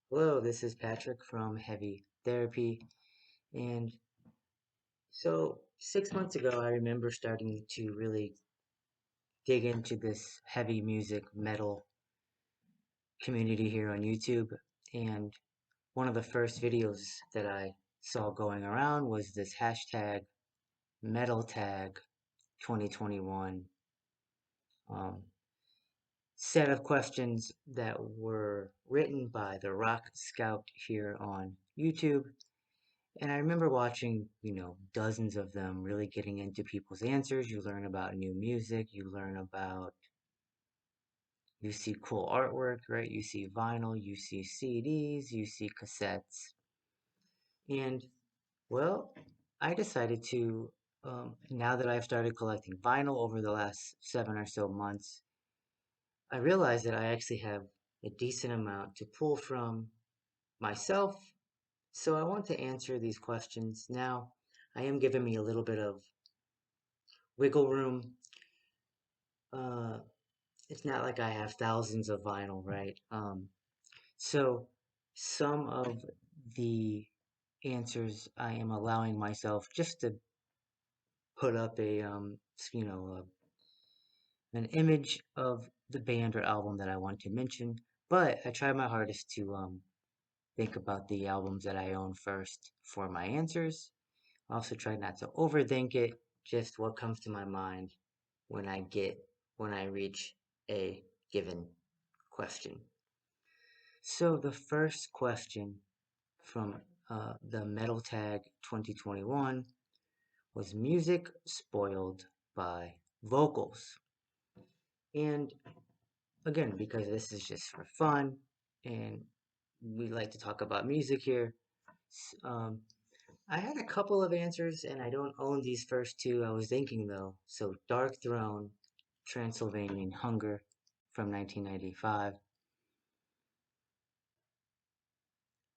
Hello, this is Patrick from Heavy Therapy. And so 6 months ago, I remember starting to really dig into this heavy music metal community here on YouTube. And one of the first videos that I saw going around was this hashtag metal tag 2021 um, set of questions that were written by the Rock Scout here on YouTube. And I remember watching, dozens of them, really getting into people's answers. You learn about new music, you see cool artwork, right? You see vinyl, you see CDs, you see cassettes. And, well, I decided to, now that I've started collecting vinyl over the last 7 or so months, I realized that I actually have a decent amount to pull from myself. So I want to answer these questions now. I am giving me a little bit of wiggle room. Uh, it's not like I have thousands of vinyl, right? So some of the answers I am allowing myself just to put up an image of the band or album that I want to mention. But I try my hardest to think about the albums that I own first for my answers. I also try not to overthink it, just what comes to my mind when when I reach a given question. So the first question from the Metal Tag 2021 was music spoiled by vocals. And again, because this is just for fun and we like to talk about music here, um, I had a couple of answers and I don't own these first two. I was thinking though. So Dark Throne, Transylvanian Hunger from 1995.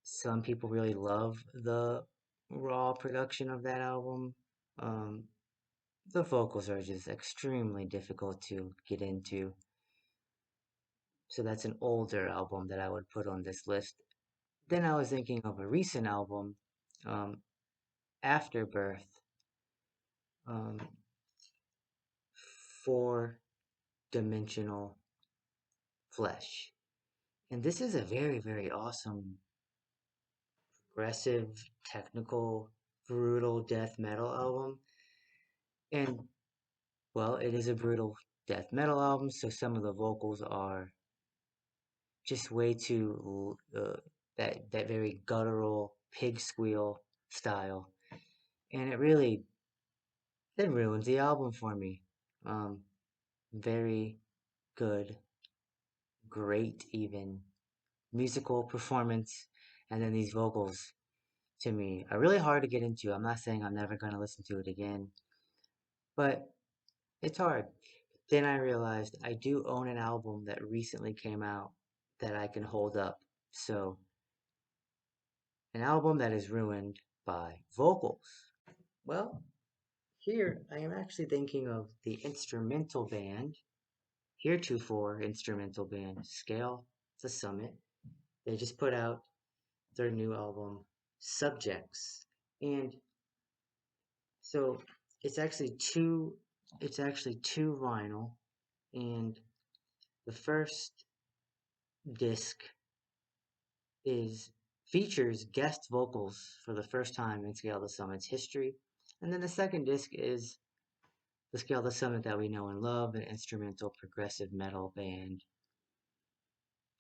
Some people really love the raw production of that album. Um, the vocals are just extremely difficult to get into. So that's an older album that I would put on this list. Then I was thinking of a recent album, um, Afterbirth, um, Four Dimensional Flesh. And this is a very, very awesome, aggressive, technical, brutal death metal album. And well, it is a brutal death metal album, so some of the vocals are just way too that very guttural pig squeal style, and it ruins the album for me. Um, very good, great even musical performance, and then these vocals to me are really hard to get into. I'm not saying I'm never gonna listen to it again, but it's hard. Then I realized I do own an album that recently came out that I can hold up. So, an album that is ruined by vocals. Well, here I am actually thinking of the instrumental band, heretofore instrumental band, Scale to Summit. They just put out their new album, Subjects. And so it's actually two it's actually two vinyl, and the first disc is features guest vocals for the first time in Scale the Summit's history. And then the second disc is the Scale the Summit that we know and love, an instrumental progressive metal band.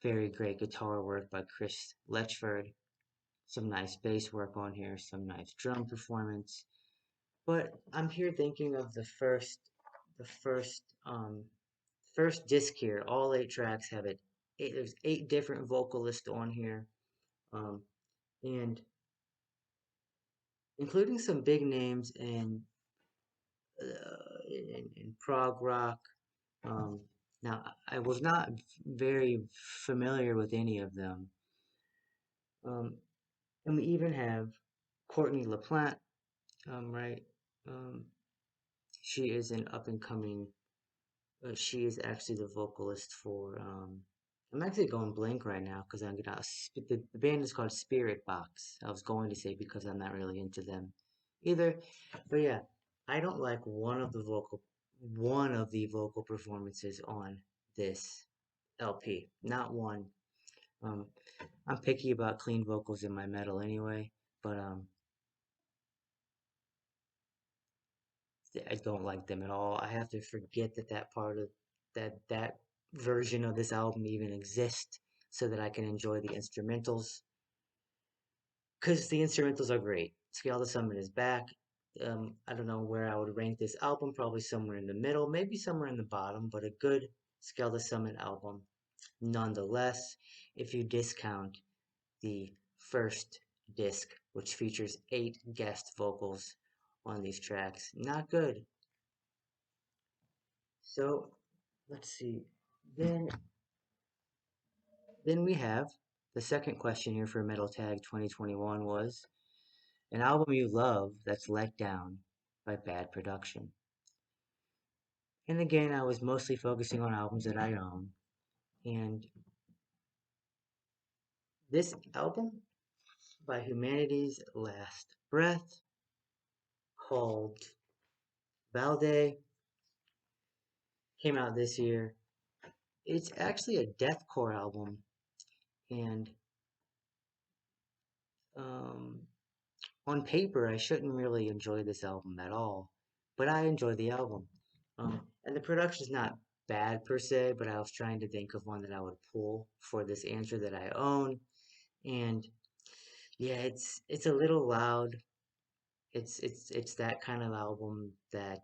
Very great guitar work by Chris Letchford. Some nice bass work on here, some nice drum performance. But I'm here thinking of the first disc here. All 8 tracks have it. There's 8 different vocalists on here. Um, and including some big names in prog rock. Um, now, I was not very familiar with any of them. Um, and we even have Courtney LaPlante, right? Um, she is an up and coming. She is actually the vocalist for I'm actually going blank right now because I'm gonna. The band is called Spirit Box. I was going to say because I'm not really into them either, but yeah, I don't like one of the vocal performances on this LP. Not one. Um, I'm picky about clean vocals in my metal anyway, but I don't like them at all. I have to forget that that version of this album even exists so that I can enjoy the instrumentals because the instrumentals are great. Scale the Summit is back. I don't know where I would rank this album, probably somewhere in the middle, maybe somewhere in the bottom, but a good Scale the Summit album nonetheless, if you discount the first disc, which features 8 guest vocals on these tracks. Not good. So let's see. Then then we have the second question here for Metal Tag 2021 was an album you love that's let down by bad production. And again, I was mostly focusing on albums that I own. And this album by Humanity's Last Breath called Balde came out this year. It's actually a deathcore album, and um, on paper, I shouldn't really enjoy this album at all, but I enjoy the album. And the production's not bad per se, but I was trying to think of one that I would pull for this answer that I own, and yeah, it's a little loud. It's that kind of album that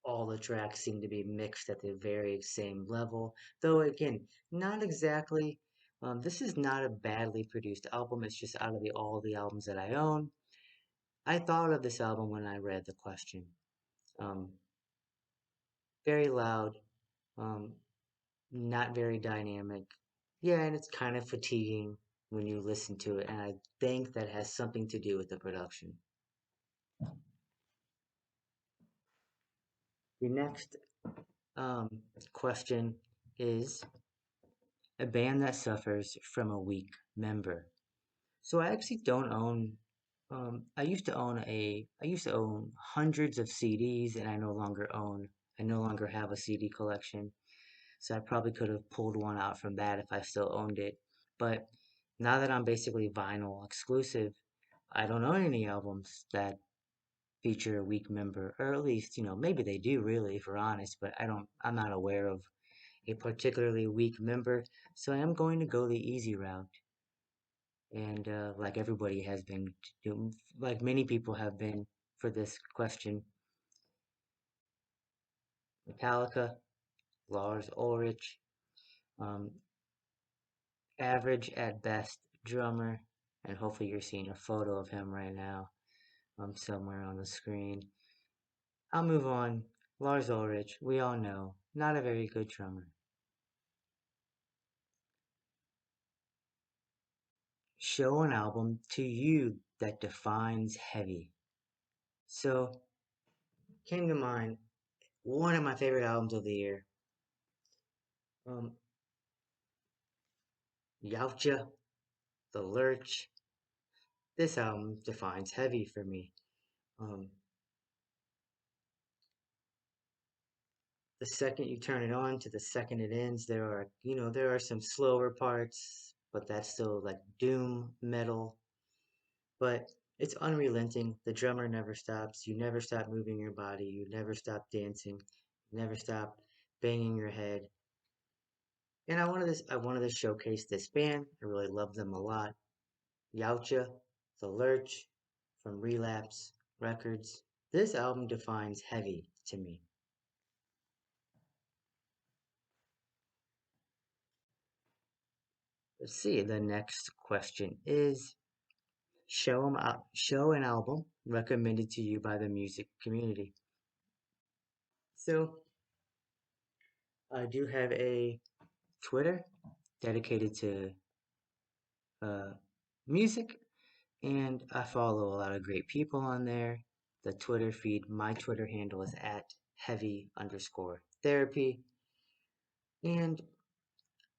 all the tracks seem to be mixed at the very same level. Though again, not exactly. This is not a badly produced album. It's just out of all the albums that I own. I thought of this album when I read the question. Um, very loud, um, not very dynamic. Yeah, and it's kind of fatiguing when you listen to it, and I think that has something to do with the production. The next question is a band that suffers from a weak member. So I actually don't own. I used to own hundreds of CDs, and I no longer own. I no longer have a CD collection. So I probably could have pulled one out from that if I still owned it. But now that I'm basically vinyl exclusive, I don't own any albums that feature a weak member, or at least, maybe they do really, if we're honest, but I'm not aware of a particularly weak member. So I am going to go the easy route. And like everybody has been, like many people have been for this question, Metallica, Lars Ulrich, um, average at best drummer, and hopefully you're seeing a photo of him right now somewhere on the screen. I'll move on. Lars Ulrich, we all know, not a very good drummer. Show an album to you that defines heavy. So, came to mind one of my favorite albums of the year. Um, Yautja, The Lurch. This album defines heavy for me. Um, the second you turn it on to the second it ends, there are some slower parts, but that's still like doom metal. But it's unrelenting. The drummer never stops. You never stop moving your body. You never stop dancing. You never stop banging your head. And I wanted to showcase this band. I really love them a lot. Yautja, The Lurch, from Relapse Records. This album defines heavy to me. Let's see. The next question is show an album recommended to you by the music community. So I do have a Twitter dedicated to uh, music, and I follow a lot of great people on there. The Twitter feed, my Twitter handle is at heavy underscore therapy. And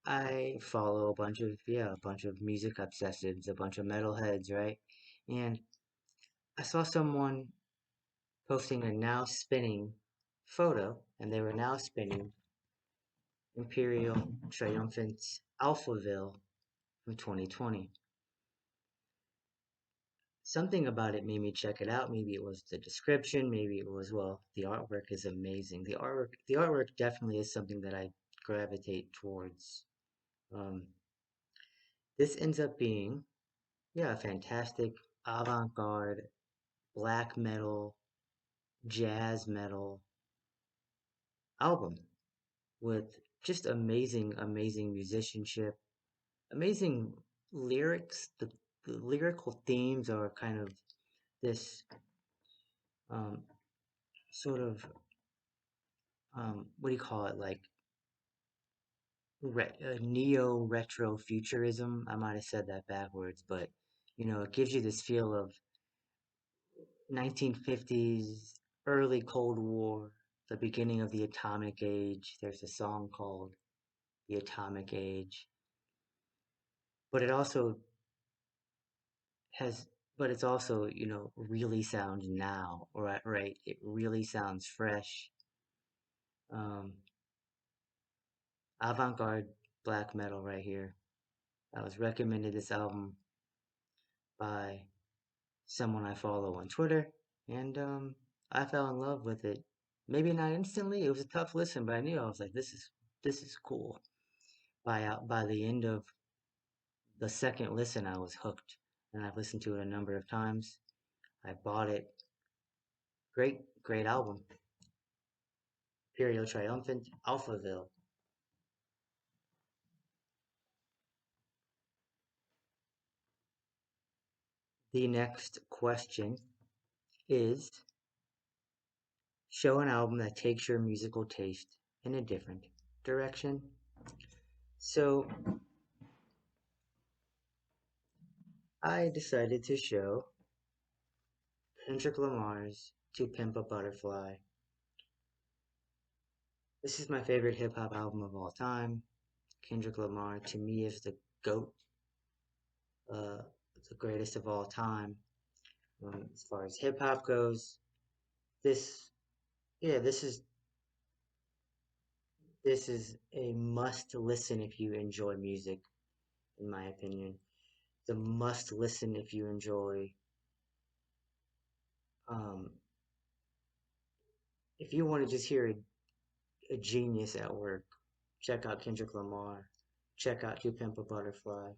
I follow a bunch of music obsessives, a bunch of metalheads, right? And I saw someone posting a now spinning photo, and they were now spinning Imperial Triumphant's Alphaville from 2020. Something about it made me check it out. Maybe it was the description, maybe it was, well, the artwork is amazing. The artwork definitely is something that I gravitate towards. Um, this ends up being, yeah, a fantastic avant-garde black metal, jazz metal album with just amazing, amazing musicianship, amazing lyrics. The lyrical themes are kind of this um, sort of what do you call it, like neo retro futurism. I might have said that backwards, but it gives you this feel of 1950s, early Cold War, the beginning of the atomic age. There's a song called The Atomic Age, but it also has, but it's also, really sounds now, right? Right. It really sounds fresh. Um, Avant-garde black metal right here. I was recommended this album by someone I follow on Twitter, and I fell in love with it. Maybe not instantly. It was a tough listen, but I knew I was like, this is cool. By the end of the second listen, I was hooked, and I've listened to it a number of times. I bought it. Great, great album. Imperial Triumphant, Alphaville. The next question is: show an album that takes your musical taste in a different direction. So I decided to show Kendrick Lamar's To Pimp a Butterfly. This is my favorite hip hop album of all time. Kendrick Lamar, to me, is the GOAT, uh, the greatest of all time. As far as hip hop goes, this, yeah, this is a must listen if you enjoy music, in my opinion. It's a must listen if you enjoy, um, if you want to just hear a genius at work, check out Kendrick Lamar. Check out To Pimp a Butterfly.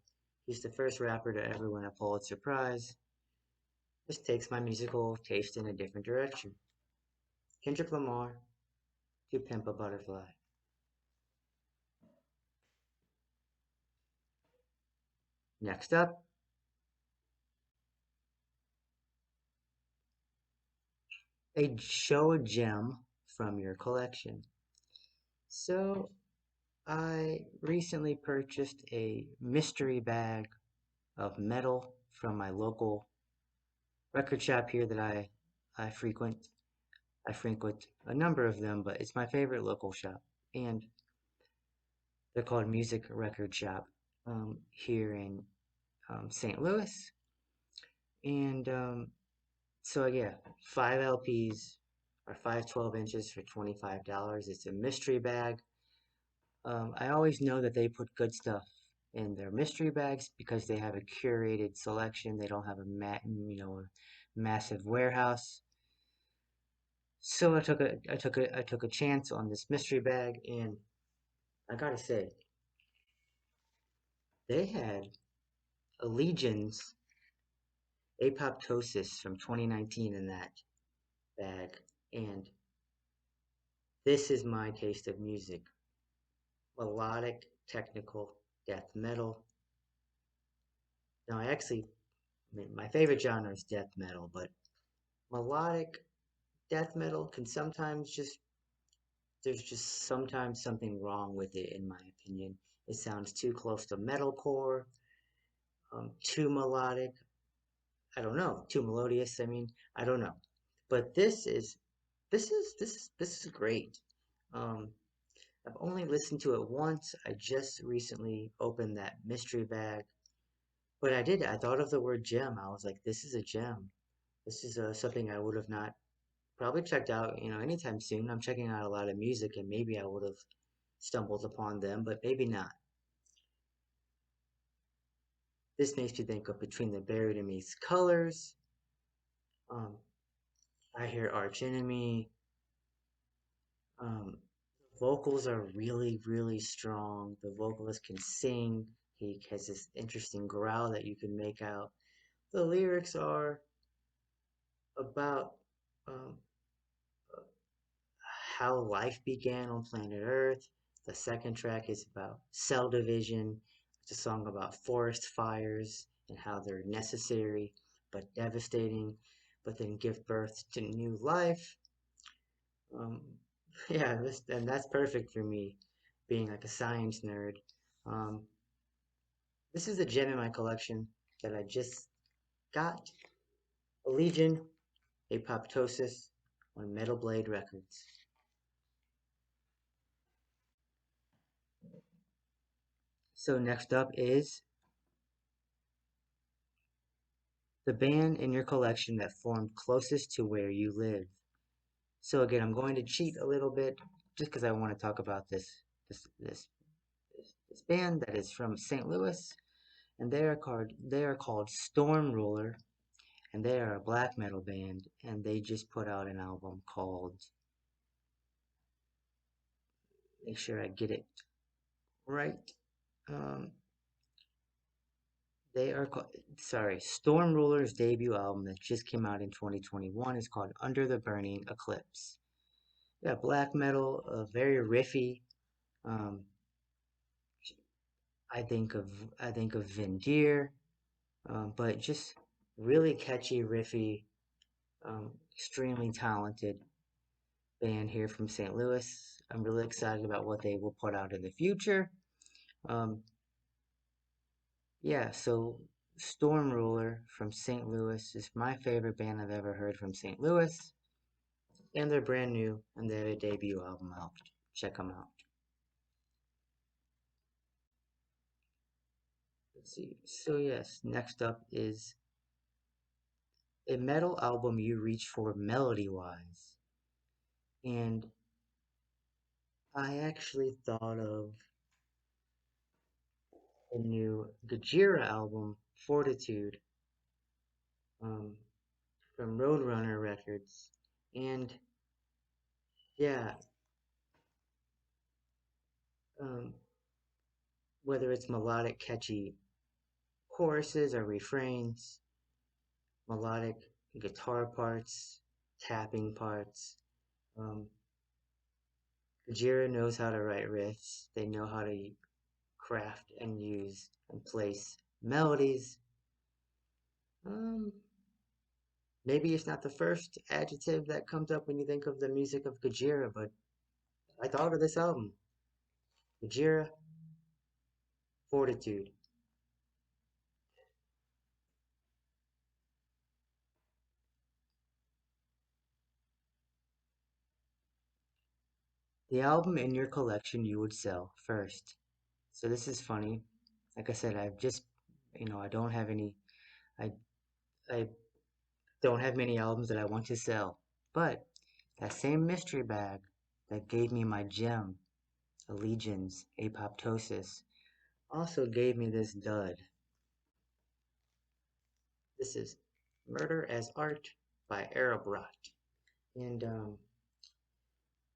He's the first rapper to ever win a Pulitzer Prize. This takes my musical taste in a different direction. Kendrick Lamar, To Pimp a Butterfly. Next up, show a gem from your collection. So, I recently purchased a mystery bag of metal from my local record shop here that I frequent. I frequent a number of them, but it's my favorite local shop. And they're called Music Record Shop here in St. Louis. And so, yeah, 5 LPs or 5 12 inches for $25. It's a mystery bag. I always know that they put good stuff in their mystery bags because they have a curated selection. They don't have a massive warehouse. So I took a chance on this mystery bag, and I gotta say, they had Allegiance Apoptosis from 2019 in that bag, and this is my taste of music: melodic, technical, death metal. Now, my favorite genre is death metal, but melodic death metal can sometimes there's just sometimes something wrong with it, in my opinion. It sounds too close to metalcore, too melodic. I don't know, too melodious. I mean, I don't know, but this is great. Um, I've only listened to it once. I just recently opened that mystery bag. But I thought of the word gem. I was like, this is a gem. This is something I would have not probably checked out, anytime soon. I'm checking out a lot of music and maybe I would have stumbled upon them, but maybe not. This makes me think of Between the Buried and Me's Colors. Um, I hear Arch Enemy. Um, vocals are really, really strong. The vocalist can sing. He has this interesting growl that you can make out. The lyrics are about um, how life began on planet Earth. The second track is about cell division. It's a song about forest fires and how they're necessary but devastating, but then give birth to new life. Um, yeah, and that's perfect for me, being like a science nerd. Um, this is a gem in my collection that I just got. A Legion, Apoptosis on Metal Blade Records. So next up is the band in your collection that formed closest to where you live. So again, I'm going to cheat a little bit just because I want to talk about this band that is from St. Louis, and they are called Storm Ruler, and they are a black metal band, and they just put out an album called, make sure I get it right. Um, they are called, sorry, Storm Ruler's debut album that just came out in 2021 is called Under the Burning Eclipse. Yeah, black metal, very riffy. Um, I think of I think of Vin Deer, but just really catchy, riffy, extremely talented band here from St. Louis. I'm really excited about what they will put out in the future. Um, yeah, so Storm Ruler from St. Louis is my favorite band I've ever heard from St. Louis, and they're brand new and they have a debut album out. Check them out. Let's see. So yes, next up is a metal album you reach for melody wise. And I actually thought of the new Gojira album, Fortitude, um, from Roadrunner Records. And yeah, um, whether it's melodic, catchy choruses or refrains, melodic guitar parts, tapping parts, um, Gojira knows how to write riffs. They know how to craft and use and place melodies. Um, Maybe it's not the first adjective that comes up when you think of the music of Gojira, but I thought of this album. Gojira, Fortitude. The album in your collection you would sell first. So this is funny. Like I said, I don't have I, I don't have many albums that I want to sell. But that same mystery bag that gave me my gem, Allegiance, Apoptosis, also gave me this dud. This is Murder as Art by Arab Rot. And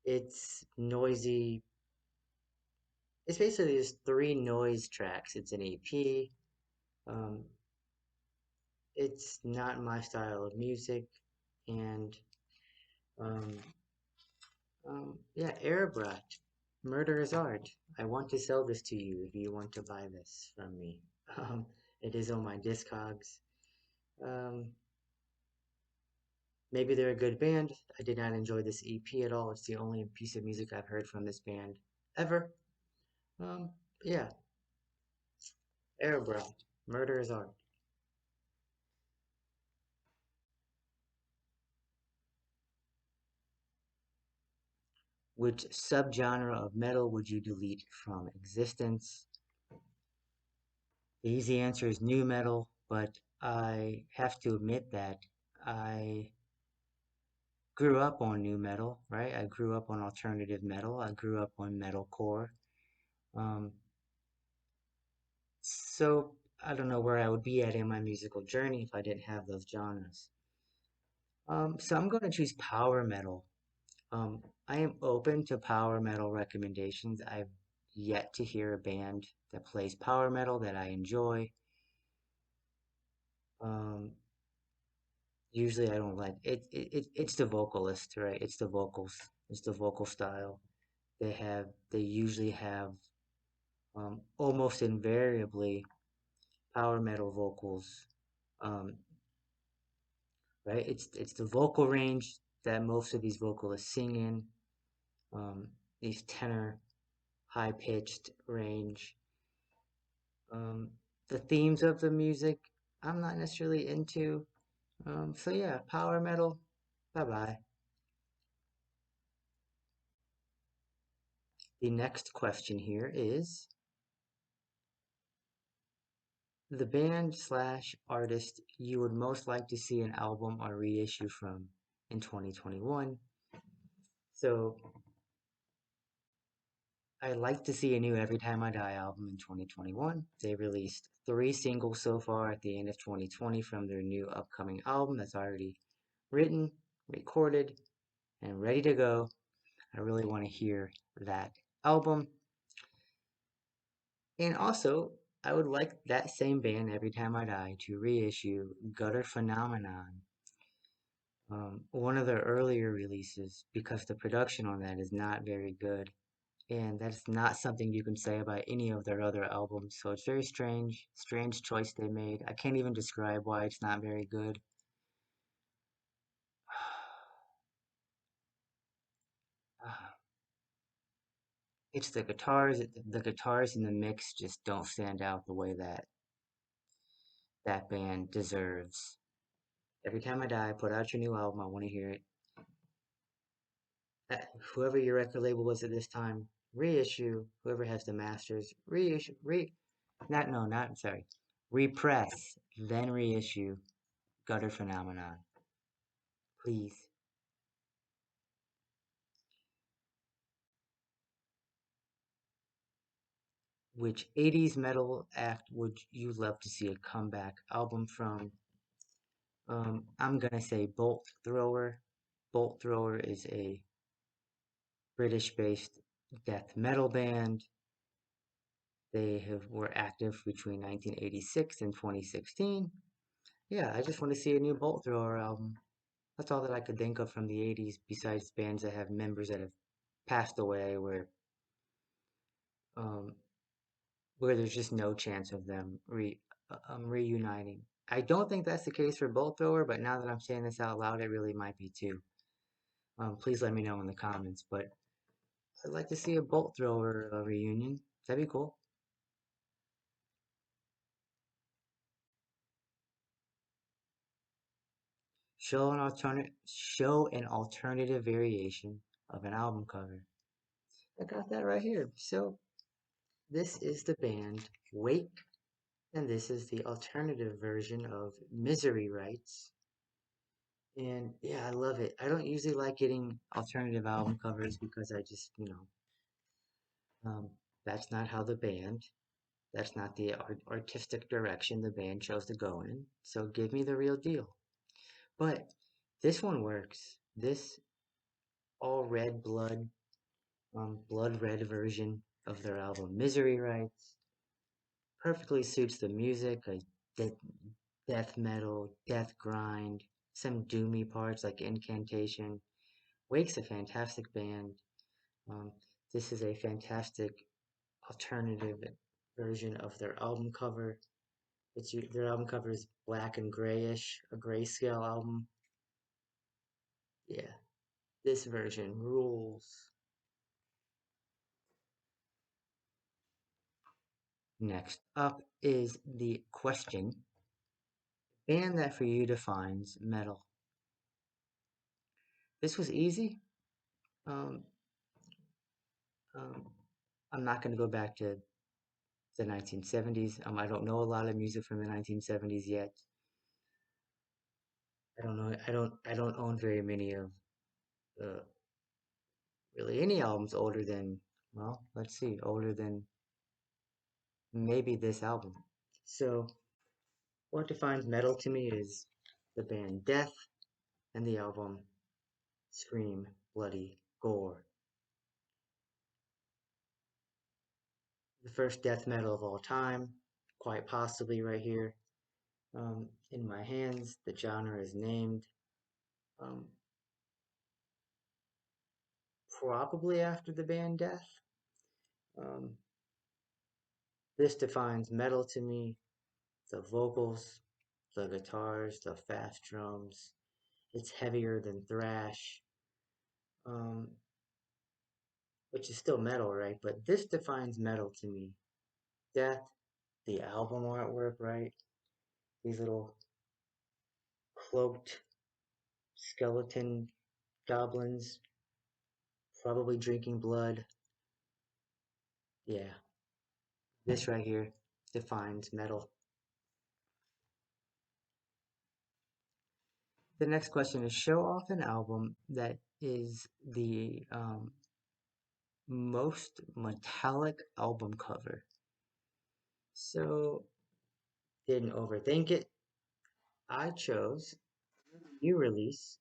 it's noisy. It's basically just three noise tracks. It's an EP. Um, it's not my style of music. And um, yeah, Arab Rot, Murder is Art. I want to sell this to you if you want to buy this from me. Um, it is on my Discogs. Um, Maybe they're a good band. I did not enjoy this EP at all. It's the only piece of music I've heard from this band ever. Um, yeah, Airbrow, Murder is Art. Which subgenre of metal would you delete from existence? The easy answer is new metal, but I have to admit that I grew up on new metal, right? I grew up on alternative metal. I grew up on metalcore. Um, so I don't know where I would be at in my musical journey if I didn't have those genres. So I'm going to choose power metal. I am open to power metal recommendations. I've yet to hear a band that plays power metal that I enjoy. Um, Usually I don't like it's the vocalist, right? It's the vocals. It's the vocal style. They usually have almost invariably power metal vocals. Um, right? It's the vocal range that most of these vocalists sing in. Um, these tenor, high pitched range. Um, the themes of the music I'm not necessarily into. So yeah, power metal. Bye bye. The next question here is the band slash artist you would most like to see an album or reissue from in 2021. So I like to see a new Every Time I Die album in 2021. They released 3 singles so far at the end of 2020 from their new upcoming album that's already written, recorded, and ready to go. I really want to hear that album. And also, I would like that same band, Every Time I Die, to reissue Gutter Phenomenon, one of their earlier releases, because the production on that is not very good. And that's not something you can say about any of their other albums. So it's very strange choice they made. I can't even describe why it's not very good. It's the guitars in the mix just don't stand out the way that that band deserves. Every Time I Die, put out your new album. I want to hear it. Whoever your record label was at this time, reissue. Whoever has the masters, reissue. Not no, not sorry. Repress, then reissue. Gutter Phenomenon, please. Which 80s metal act would you love to see a comeback album from? I'm gonna say Bolt Thrower. Bolt Thrower is a British-based death metal band. Were active between 1986 and 2016. Yeah, I just want to see a new Bolt Thrower album. That's all that I could think of from the 80s, besides bands that have members that have passed away, um, where there's just no chance of them reuniting. I don't think that's the case for Bolt Thrower, but now that I'm saying this out loud, it really might be too. Please let me know in the comments. But I'd like to see a Bolt Thrower reunion. That'd be cool. Show an alternative variation of an album cover. I got that right here. So this is the band Wake, and this is the alternative version of Misery Rights. And yeah, I love it. I don't usually like getting alternative album covers because I just, that's not how the band, that's not the artistic direction the band chose to go in. So give me the real deal. But this one works. This all red blood red version of their album Misery Rights perfectly suits the music, like death metal, death grind, some doomy parts like Incantation. Wake's a fantastic band. Um, this is a fantastic alternative version of their album cover. Their album cover is black and grayish, a grayscale album. Yeah, this version rules. Next up is the question: band that for you defines metal. This was easy. Um, Um, I'm not going to go back to the 1970s. I don't know a lot of music from the 1970s yet. I don't know. I don't own very many of uh, really any albums older than, well, let's see, older than maybe this album. So what defines metal to me is the band Death and the album Scream Bloody Gore. The first death metal of all time, quite possibly right here. In my hands, the genre is named. Um, Probably after the band Death. Um, this defines metal to me. The vocals, the guitars, the fast drums. It's heavier than thrash, um, which is still metal, right? But this defines metal to me. Death, the album artwork, right? These little cloaked skeleton goblins, probably drinking blood. Yeah, this right here defines metal. The next question is show off an album that is the most metallic album cover. So, didn't overthink it. I chose new release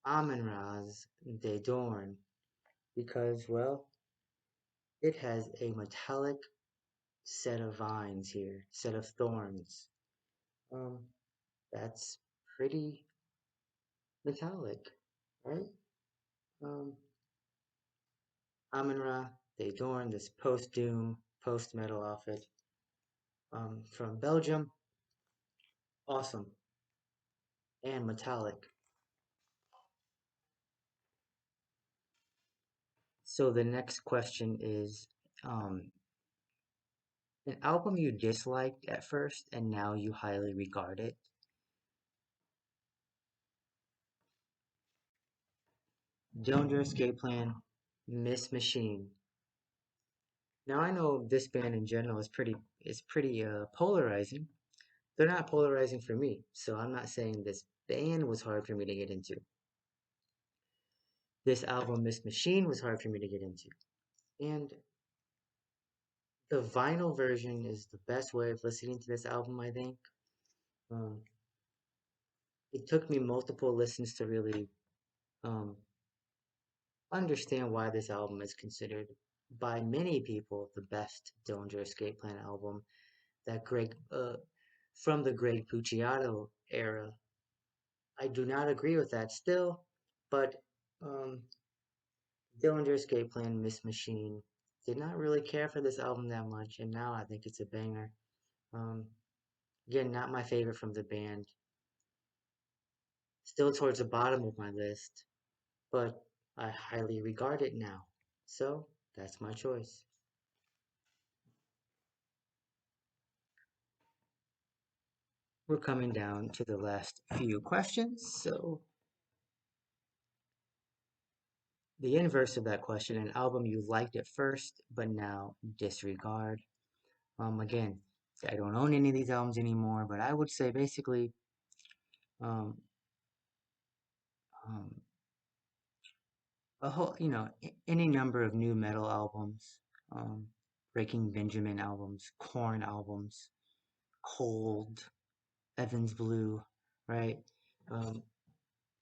Amun-Ra's De Dorn because, well, it has a metallic set of vines here, set of thorns. Um, that's pretty metallic, right? Um, Amun-Ra, they adorn this post-doom, post-metal outfit from Belgium. Awesome and metallic. So the next question is um, an album you disliked at first and now you highly regard it. Dillinger Escape Plan, Miss Machine. Now I know this band in general is pretty polarizing. They're not polarizing for me, so I'm not saying this band was hard for me to get into. This album, Miss Machine, was hard for me to get into. And the vinyl version is the best way of listening to this album, I think. Um, it took me multiple listens to really um, understand why this album is considered by many people the best Dillinger Escape Plan album. That from the Greg Puciato era. I do not agree with that still, but um, Dillinger Escape Plan, Miss Machine, did not really care for this album that much, and now I think it's a banger. Um, Again, not my favorite from the band. Still towards the bottom of my list, but I highly regard it now. So that's my choice. We're coming down to the last few questions. So the inverse of that question, an album you liked at first, but now disregard. Again, I don't own any of these albums anymore, but I would say basically, um, um, a whole, any number of new metal albums, um, Breaking Benjamin albums, Korn albums, Cold, Evans Blue, right? Um,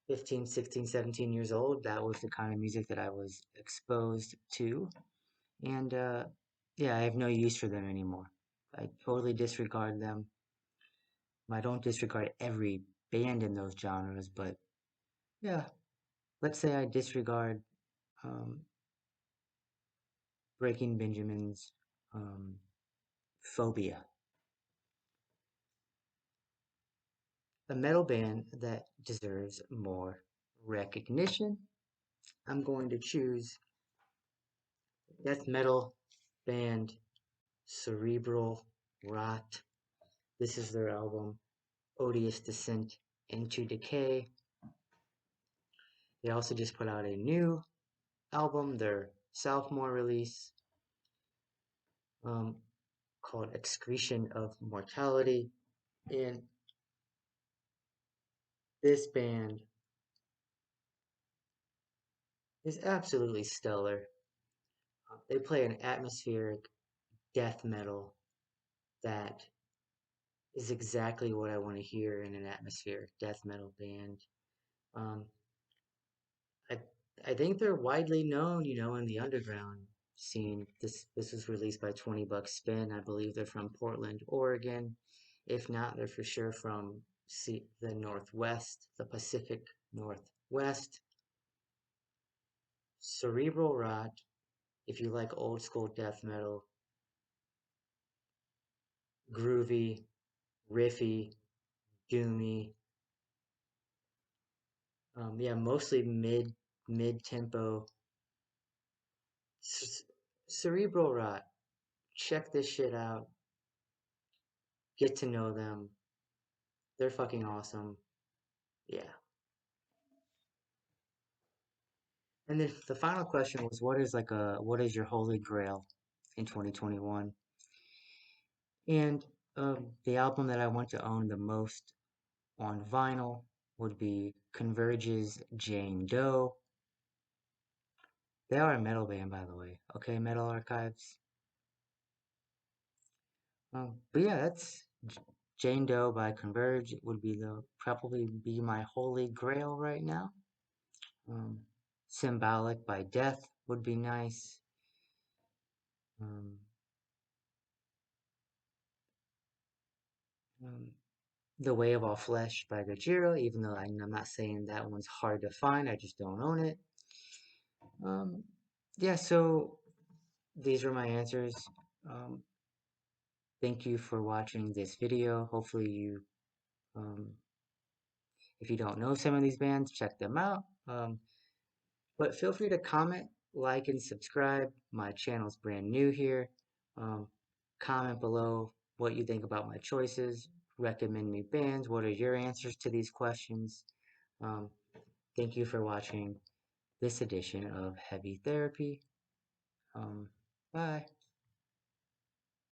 15, 16, 17 years old, that was the kind of music that I was exposed to. And yeah, I have no use for them anymore. I totally disregard them. I don't disregard every band in those genres, but yeah, let's say I disregard um, Breaking Benjamin's um, Phobia. A metal band that deserves more recognition. I'm going to choose death metal band Cerebral Rot. This is their album Odious Descent into Decay. They also just put out a new album, their sophomore release um, called Excretion of Mortality. And this band is absolutely stellar. They play an atmospheric death metal that is exactly what I want to hear in an atmospheric death metal band. Um, I I think they're widely known, in the underground scene. This was released by 20 Bucks Spin. I believe they're from Portland, Oregon. If not, they're for sure from the Northwest, the Pacific Northwest. Cerebral Rot, if you like old school death metal, groovy, riffy, doomy. Yeah, mostly mid tempo. Cerebral Rot. Check this shit out. Get to know them. They're fucking awesome. Yeah. And then the final question was, what is your holy grail in 2021? And the album that I want to own the most on vinyl would be Converge's Jane Doe. They are a metal band, by the way. Okay, Metal Archives. But yeah, that's Jane Doe by Converge. It would be probably be my holy grail right now. Um, Symbolic by Death would be nice. Um, um, The Way of All Flesh by Gojira, even though I'm not saying that one's hard to find, I just don't own it. Um, yeah, so these are my answers. Um, Thank you for watching this video. Hopefully um, if you don't know some of these bands, check them out. But feel free to comment, like, and subscribe. My channel's brand new here. Um, Comment below what you think about my choices. Recommend me bands. What are your answers to these questions? Um, Thank you for watching this edition of Heavy Therapy. Bye.